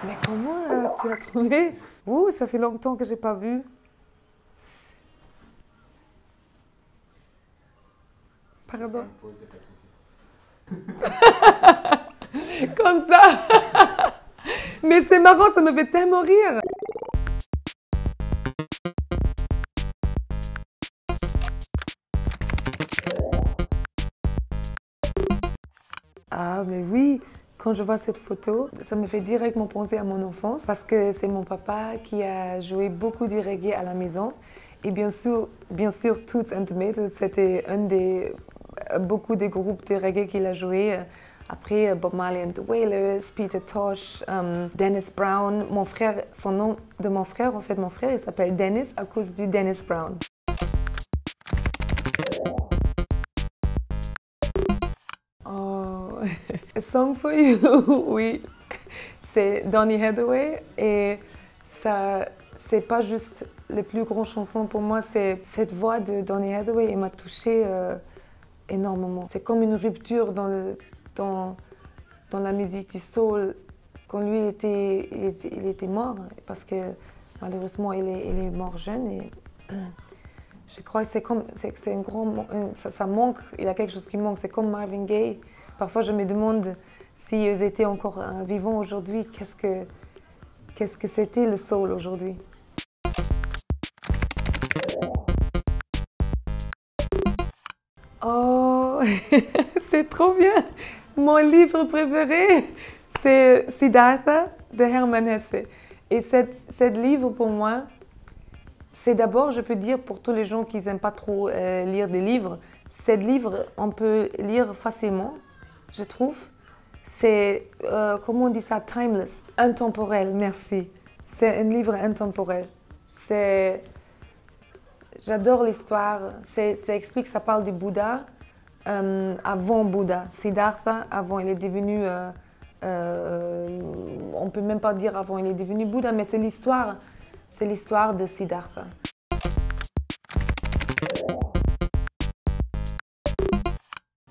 Mais comment tu as trouvé? Ouh, ça fait longtemps que j'ai pas vu. Pardon. Comme ça. Mais c'est marrant, ça me fait tellement rire. Ah, mais oui, quand je vois cette photo, ça me fait directement penser à mon enfance parce que c'est mon papa qui a joué beaucoup du reggae à la maison. Et bien sûr, Toots and the Maytals, c'était beaucoup des groupes de reggae qu'il a joué. Après, Bob Marley and the Wailers, Peter Tosh, Dennis Brown. Mon frère, son nom de mon frère, en fait, mon frère, il s'appelle Dennis à cause du Dennis Brown. Oh, A Song for You, oui. C'est Donny Hathaway et ça, c'est pas juste les plus grandes chansons pour moi, c'est cette voix de Donny Hathaway, elle m'a touchée énormément. C'est comme une rupture dans la musique du soul. Quand lui il était mort, parce que malheureusement il est mort jeune et je crois que c'est un grand, ça manque, il y a quelque chose qui manque, c'est comme Marvin Gaye. Parfois je me demande s'ils étaient encore vivants aujourd'hui, qu'est-ce que c'était le soul aujourd'hui. Oh, c'est trop bien! Mon livre préféré, c'est Siddhartha de Hermann Hesse. Et ce livre, pour moi, c'est d'abord, je peux dire, pour tous les gens qui n'aiment pas trop lire des livres, ce livre, on peut lire facilement, je trouve. C'est, comment on dit ça, timeless, intemporel, merci. C'est un livre intemporel. J'adore l'histoire. Ça explique, ça parle du Bouddha avant Bouddha. Siddhartha, avant, il est devenu, on ne peut même pas dire avant, il est devenu Bouddha, mais c'est l'histoire de Siddhartha.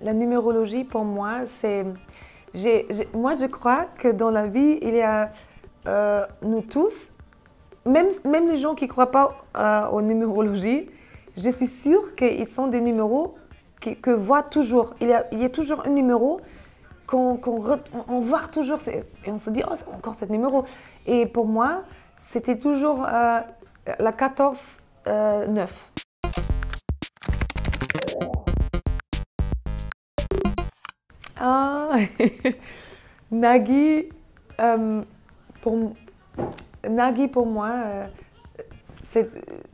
La numérologie, pour moi, c'est... moi, je crois que dans la vie, il y a nous tous, même les gens qui ne croient pas aux numérologies, je suis sûre qu'ils sont des numéros que voit toujours. Il y a toujours un numéro qu'on voit toujours et on se dit, oh, c'est encore ce numéro. Et pour moi, c'était toujours la 14-9. Ah, Nagui, pour, Nagui pour moi, c'est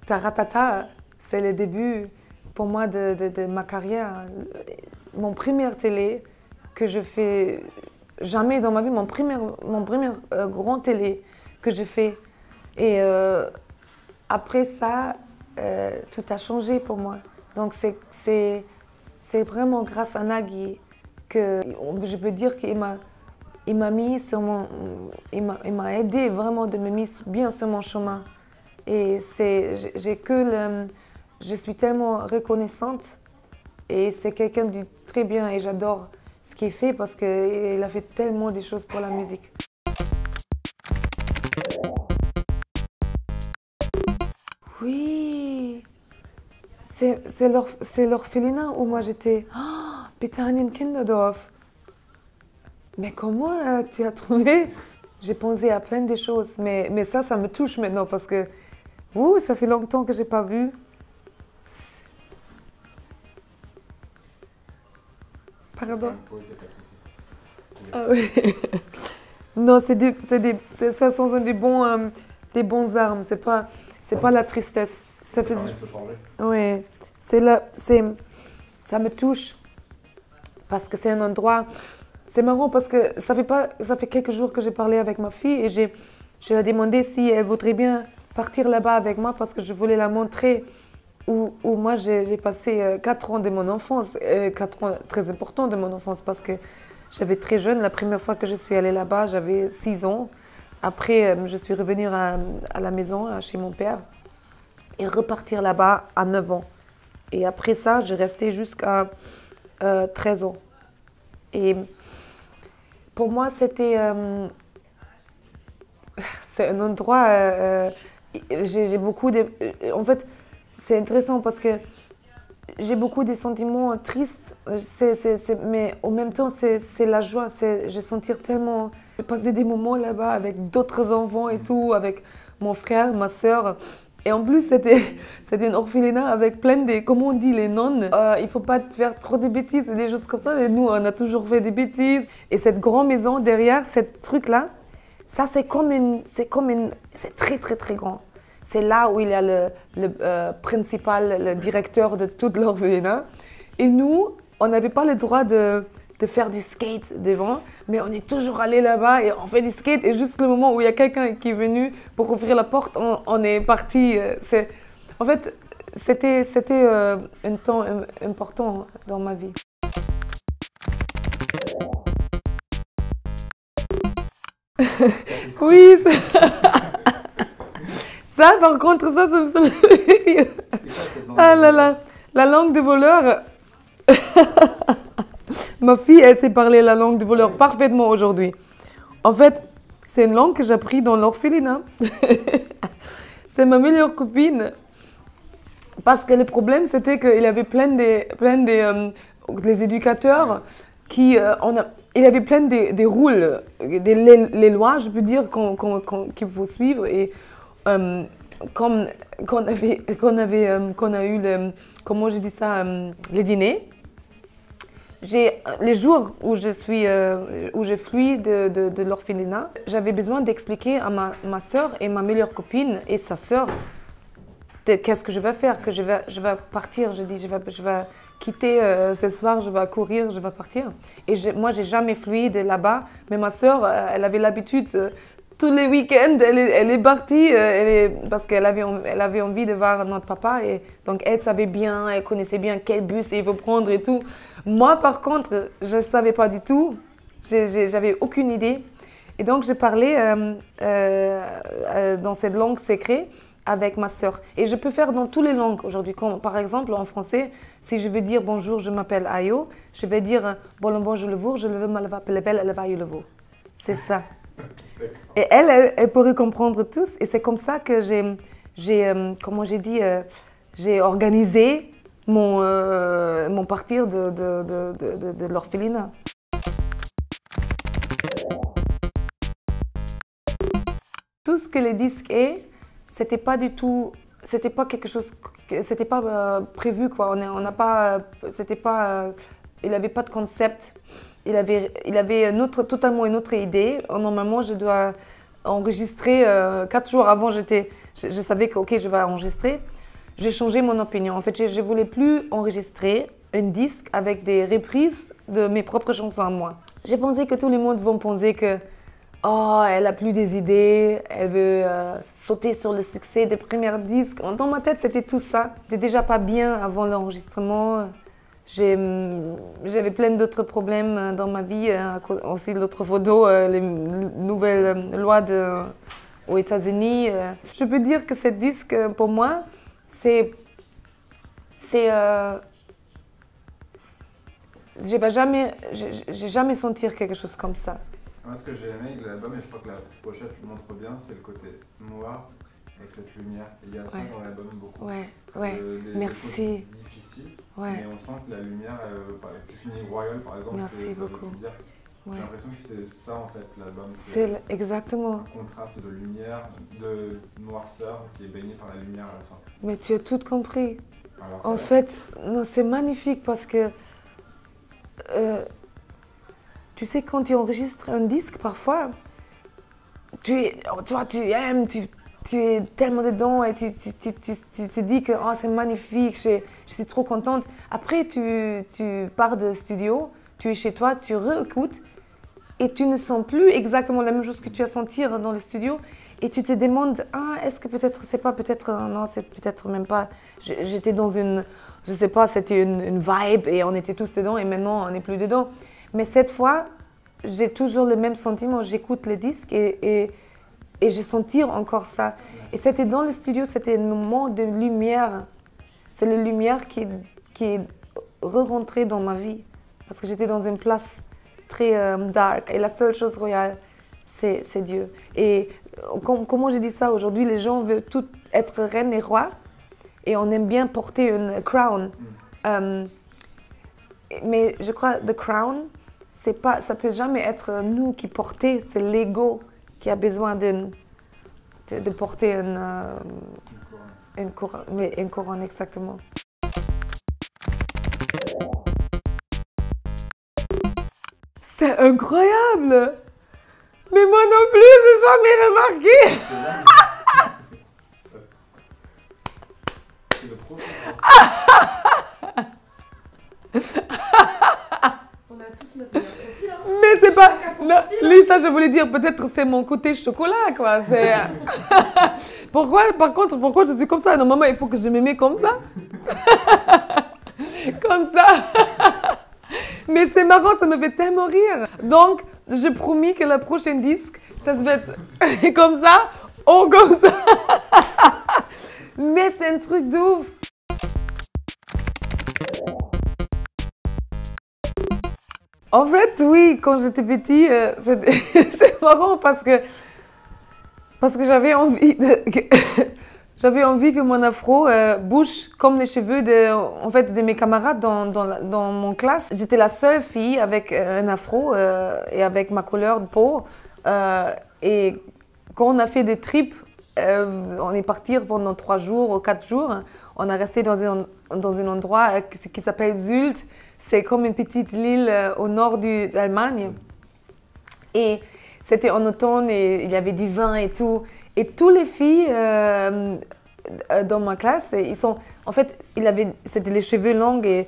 Taratata, c'est le début pour moi de ma carrière. Mon première télé que je fais jamais dans ma vie, mon premier grand télé que je fais. Et après ça, tout a changé pour moi. Donc c'est vraiment grâce à Nagui que je peux dire qu'il m'a mis sur il m'a aidé vraiment de me mettre bien sur mon chemin. Et je suis tellement reconnaissante et c'est quelqu'un de très bien et j'adore ce qu'il fait parce qu'il a fait tellement de choses pour la musique. Oui, c'est l'orphelinat où moi j'étais. Oh, Bethanien Kinderdorf. Mais comment tu as trouvé? J'ai pensé à plein de choses, mais ça me touche maintenant parce que ça fait longtemps que je n'ai pas vu. Pardon. Ah oui. Non, ça sont des bons armes, c'est pas la tristesse. Ça fait... Oui, ça me touche parce que c'est un endroit. C'est marrant parce que ça fait quelques jours que j'ai parlé avec ma fille et je lui ai demandé si elle voudrait bien partir là-bas avec moi parce que je voulais la montrer où moi j'ai passé 4 ans de mon enfance, 4 ans très importants de mon enfance parce que j'avais très jeune. La première fois que je suis allée là-bas, j'avais 6 ans. Après, je suis revenue à la maison, chez mon père, et repartir là-bas à 9 ans. Et après ça, je restais jusqu'à 13 ans. Et pour moi, c'était C'est un endroit... j'ai beaucoup de... En fait, c'est intéressant parce que j'ai beaucoup de sentiments tristes, mais en même temps, c'est la joie. Je sentir tellement... J'ai passé des moments là-bas avec d'autres enfants et tout, avec mon frère, ma sœur. Et en plus, c'était un orphelinat avec plein de, comment on dit, les nonnes. Il ne faut pas faire trop de bêtises et des choses comme ça. Mais nous, on a toujours fait des bêtises. Et cette grande maison derrière, ce truc-là, ça, c'est très, très, très grand. C'est là où il y a le principal, le directeur de toute l'orphelinat. Et nous, on n'avait pas le droit de faire du skate devant, mais on est toujours allé là-bas et on fait du skate. Et juste le moment où il y a quelqu'un qui est venu pour ouvrir la porte, on est parti. En fait, c'était un temps important dans ma vie. Oui, ça, par contre, ça me fait rire. Ah là là, la langue des voleurs. Ma fille, elle sait parler la langue des voleurs parfaitement aujourd'hui. En fait, c'est une langue que j'ai appris dans l'orphelinat. C'est ma meilleure copine. Parce que le problème, c'était qu'il y avait plein des éducateurs qui... il y avait plein des rôles, les lois, je peux dire, qu'il faut suivre. Et quand on a eu, comment je dis ça, les dîners, les jours où j'ai fui de l'orphelinat, j'avais besoin d'expliquer à ma sœur et ma meilleure copine et sa sœur qu'est-ce que je vais faire, que je vais partir. Je dis, je vais quitter ce soir, je vais courir, je vais partir. Et moi, j'ai jamais fui de là-bas, mais ma sœur, elle avait l'habitude, tous les week-ends, elle est partie parce qu'elle avait envie de voir notre papa. Et donc, elle savait bien, elle connaissait bien quel bus il faut prendre et tout. Moi, par contre, je ne savais pas du tout. J'avais aucune idée. Et donc, j'ai parlé dans cette langue secrète avec ma sœur. Et je peux faire dans toutes les langues aujourd'hui. Par exemple, en français, si je veux dire bonjour, je m'appelle Ayo, je vais dire bonjour le vous, je le veux le vous. C'est ça. Et elle pourrait comprendre tous. Et c'est comme ça que j'ai organisé mon partir de l'orphelinat. Tout ce que le disque est, c'était pas du tout, c'était pas quelque chose, c'était pas prévu quoi. Il n'avait pas de concept. Il avait totalement une autre idée. Normalement, je dois enregistrer 4 jours avant. Je savais que ok, je vais enregistrer. J'ai changé mon opinion. En fait, je ne voulais plus enregistrer un disque avec des reprises de mes propres chansons à moi. J'ai pensé que tout le monde va penser que oh, elle a plus des idées, elle veut sauter sur le succès des premiers disques. Dans ma tête, c'était tout ça. J'étais déjà pas bien avant l'enregistrement. J'avais plein d'autres problèmes dans ma vie. Aussi l'autre photo, les nouvelles lois aux États-Unis. Je peux dire que ce disque, pour moi, j'ai jamais senti quelque chose comme ça. Moi, ce que j'ai aimé avec l'album, et je crois que la pochette le montre bien, c'est le côté noir avec cette lumière. Il y a ça dans l'album beaucoup. Merci. Des difficiles, mais on sent que la lumière, tu finis Royal par exemple, merci beaucoup. Dire. J'ai l'impression que c'est ça en fait l'album. C'est exactement. Un contraste de lumière, de noirceur qui est baigné par la lumière à la fin. Mais tu as tout compris. Alors, en fait, c'est magnifique parce que tu sais, quand tu enregistres un disque, parfois, tu aimes, tu es tellement dedans et tu te dis que oh, c'est magnifique, je suis trop contente. Après, tu pars de studio, tu es chez toi, tu réécoutes et tu ne sens plus exactement la même chose que tu as senti dans le studio. Et tu te demandes, ah, est-ce que peut-être, c'est pas peut-être, non, c'est peut-être même pas. J'étais dans une, je sais pas, c'était une vibe et on était tous dedans et maintenant on n'est plus dedans. Mais cette fois, j'ai toujours le même sentiment. J'écoute le disque et je sentis encore ça. Et c'était dans le studio, c'était un moment de lumière. C'est la lumière qui est re-rentrée dans ma vie. Parce que j'étais dans une place très dark. Et la seule chose royale, c'est Dieu. Et comment je dis ça aujourd'hui, les gens veulent tout être reine et roi et on aime bien porter une crown. Mais je crois que the crown, ça peut jamais être nous qui porter, c'est l'ego qui a besoin de porter une couronne, exactement. C'est incroyable! Mais moi non plus, j'ai jamais remarqué! C'est le professeur. On a tous notre profil, hein. Mais c'est pas... Chacun son Non, profil, hein. Lisa, je voulais dire, peut-être c'est mon côté chocolat, quoi. C'est... pourquoi je suis comme ça? Normalement, il faut que je me mette comme ça. Comme ça. Mais c'est marrant, ça me fait tellement rire. Donc, je promis que le prochain disque, ça se va être comme ça ou comme ça. Mais c'est un truc de ouf. En fait, oui, quand j'étais petit, c'est marrant parce que j'avais envie que mon afro bouge comme les cheveux de mes camarades dans mon classe. J'étais la seule fille avec un afro et avec ma couleur de peau. Et quand on a fait des trips, on est parti pendant 3 jours ou 4 jours. On a resté dans un endroit qui s'appelle Sylt. C'est comme une petite île au nord de l'Allemagne. Et c'était en automne et il y avait du vin et tout. Et toutes les filles dans ma classe, c'était les cheveux longs et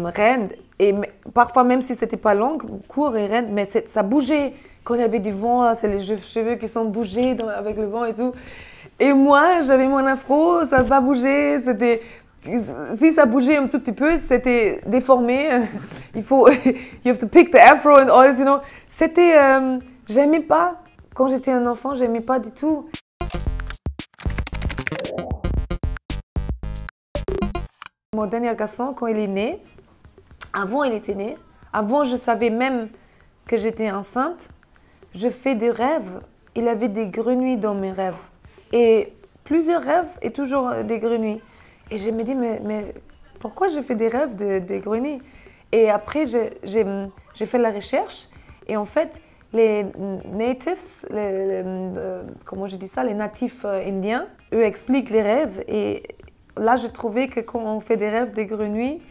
raides. Et parfois, même si c'était pas long, court et raide, mais ça bougeait. Quand il y avait du vent, c'est les cheveux qui sont bougés avec le vent et tout. Et moi, j'avais mon afro, ça n'a pas bougé. Si ça bougeait un tout petit peu, c'était déformé. You have to pick the afro and all this, you know. J'aimais pas. Quand j'étais un enfant, j'aimais pas du tout. Mon dernier garçon, quand il est né, avant il était né, avant je savais même que j'étais enceinte, je fais des rêves. Il avait des grenouilles dans mes rêves. Et plusieurs rêves et toujours des grenouilles. Et je me dis, mais pourquoi je fais des rêves de grenouilles? Et après, j'ai fait la recherche. Et en fait, les natives, comment je dis ça, les natifs indiens, eux expliquent les rêves. Et là, je trouvais que quand on fait des rêves de grenouilles,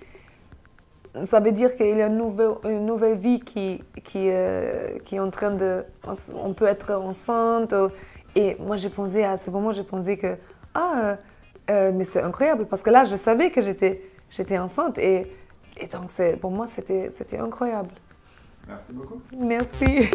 ça veut dire qu'il y a une nouvelle vie qui est en train de... On peut être enceinte. Et moi, à ce moment, je pensais que... mais c'est incroyable parce que là, je savais que j'étais enceinte et donc pour moi, c'était incroyable. Merci beaucoup. Merci.